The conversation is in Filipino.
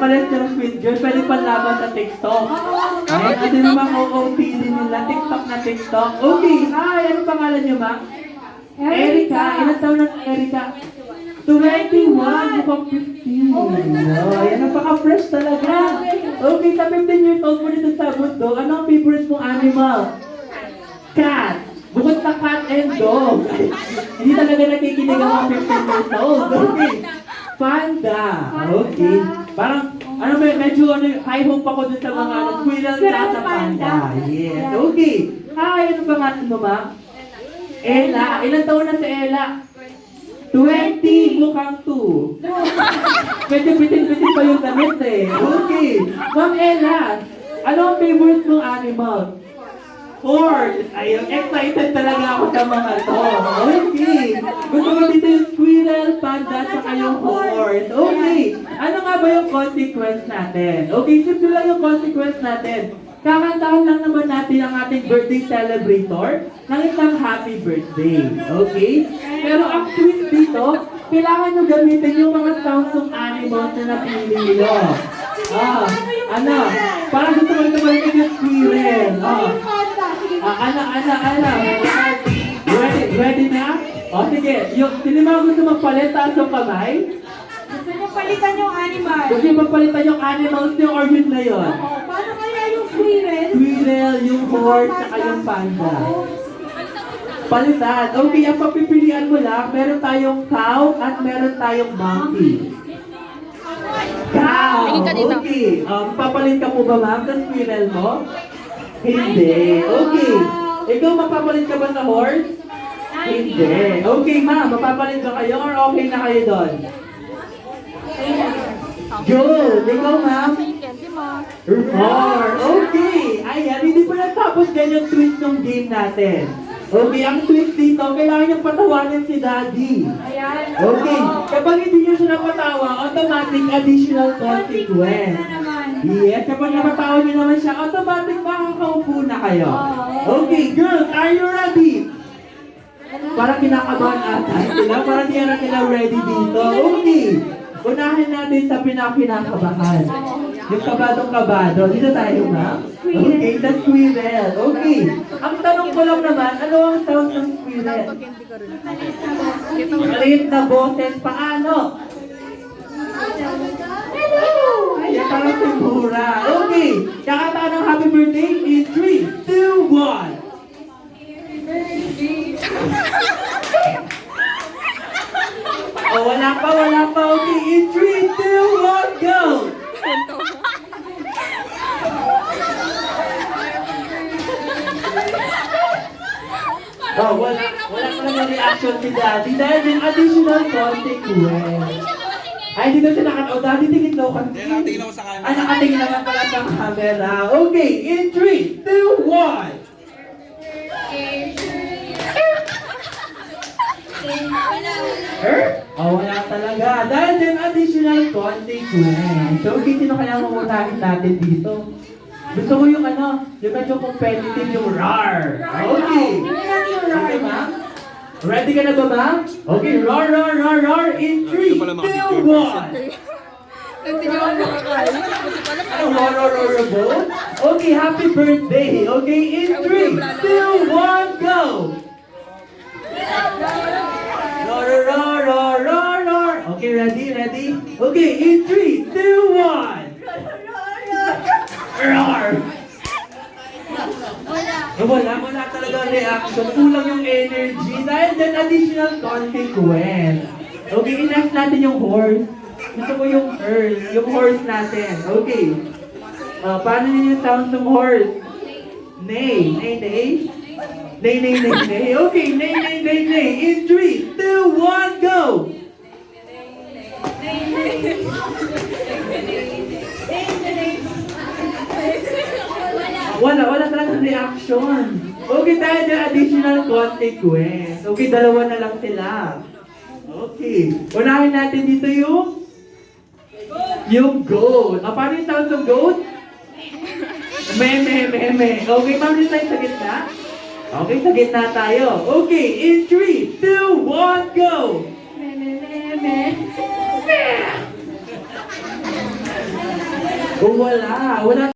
pares ng sweet girl, pwede panlaban sa TikTok. Ay, ano naman OOTD nila, TikTok na TikTok. Okay, hi, ano pangalan niyo, ma'am? Erica. Ilan taon na Erica? 21, mukhang 15. No, yan, napaka-fresh talaga. Okay, sa 15 years old mo dito sa mundo, ano ang favorite mong animal? Cat. Bukod sa cat and dog. Hindi talaga nakikinig ang mga 15 years old. Okay. Panda. Okay. Parang, ano ba, medyo high hope ako dun sa mga squirrel cat sa panda. Yes. Okay. Hi, ano ba nga mo, ma'am? Ella. Ilan taon na si Ella? 20, mukhang 2. Medyo bitin-bitin pa yung damit eh. Okay. Ma'am Ella, ano ang favorite mong animal? Horse. Ayun, excited talaga ako sa mga to. Okay. Gusto ko dito yung squirrel, panda, saka yung horse. Okay. Ano nga ba yung consequence natin? Okay, simple lang yung consequence natin. Kakantahan lang naman natin ang ating birthday celebrator ng isang happy birthday. Okay? Pero ang twist dito, kailangan nyo gamitin yung mga sounds ng animals na napili nyo. Ano? Parang gusto mo ito yung squirrel. Ready na? O sige, sino mga gusto magpalit taas yung kamay? Gusto niyo palitan yung animal. Gusto nyo magpalitan yung animals nyo or yun na yun? Paano kaya yung squirrel? Squirrel, yung horse, saka yung panda. Palitan. Okay, ang papipilian mo lang, meron tayong cow at meron tayong monkey. Cow! Okay. Papalit ka po ba, ma'am, sa squirrel mo? Hindi. Okay. Ikaw, mapapalit ka ba sa horse? Hindi. Okay, ma'am, mapapalit ba kayo or okay na kayo doon? Good! Ikaw, ma'am? Roar! Okay! Ayan, hindi pa natapos dyan yung twist ng game natin. Okay, ang twist dito, kailangan niyong patawanin si Daddy. Okay, kapag hindi niyo siya napatawa, automatic additional consequence. Yes, kapag napatawa niyo naman siya, automatic makakaupo na kayo. Okay, girls, are you ready? Parang kinakabahan ata sila, parang di na sila ready dito. Okay, unahin natin sa pinakabahan. Yung kabadong-kabado. Dito tayo, ma'am. Okay, the squirrel. Okay. Ang tanong ko lang naman, ano ang sound ng squirrel? Maliit na boses. Paano? Ayan, parang sigura. Okay. Kakata ng happy birthday in 3, 2, 1. Oh, wala pa. Okay, in 3, 2, 1, go! Oh, wala pa naman reaction si Daddy dahil yung additional consequence. Ay, dito siya Daddy, tingin daw ka. Hindi, nakatingin ako sa camera. Nakatingin naman pala sa camera. Okay, in 3, 2, 1. Oh, wala talaga. Dahil yung additional consequence. So, okay, sino kaya mamutahin natin dito? Gusto ko yung yung medyo competitive, yung roar. Okay. Okay, ma'am? Ready ka na ba, ma'am? Okay, roar in 3, 2, 1. Roar. Okay, happy birthday. Okay, in 3, 2, 1, go! Roar. Okay, ready? Okay, in 3, 2, 1. Roar! Wala talaga reaction. Kulang yung energy dahil dyan additional consequence. Okay, i-next natin yung horse. Gusto ko yung horse natin. Okay. Paano yun yung sound ng horse? Neigh. Okay, neigh. In 3, 2, 1, go! Wala talagang reaction. Okay, dahil dyan additional consequence. Okay, dalawa na lang sila. Okay. Unahin natin dito yung goat. Paano yung sound ng goat? Me. Okay, ma'am, dito tayo sa gitna. Okay, sa gitna tayo. Okay, in 3, 2, 1, go! O wala. Wala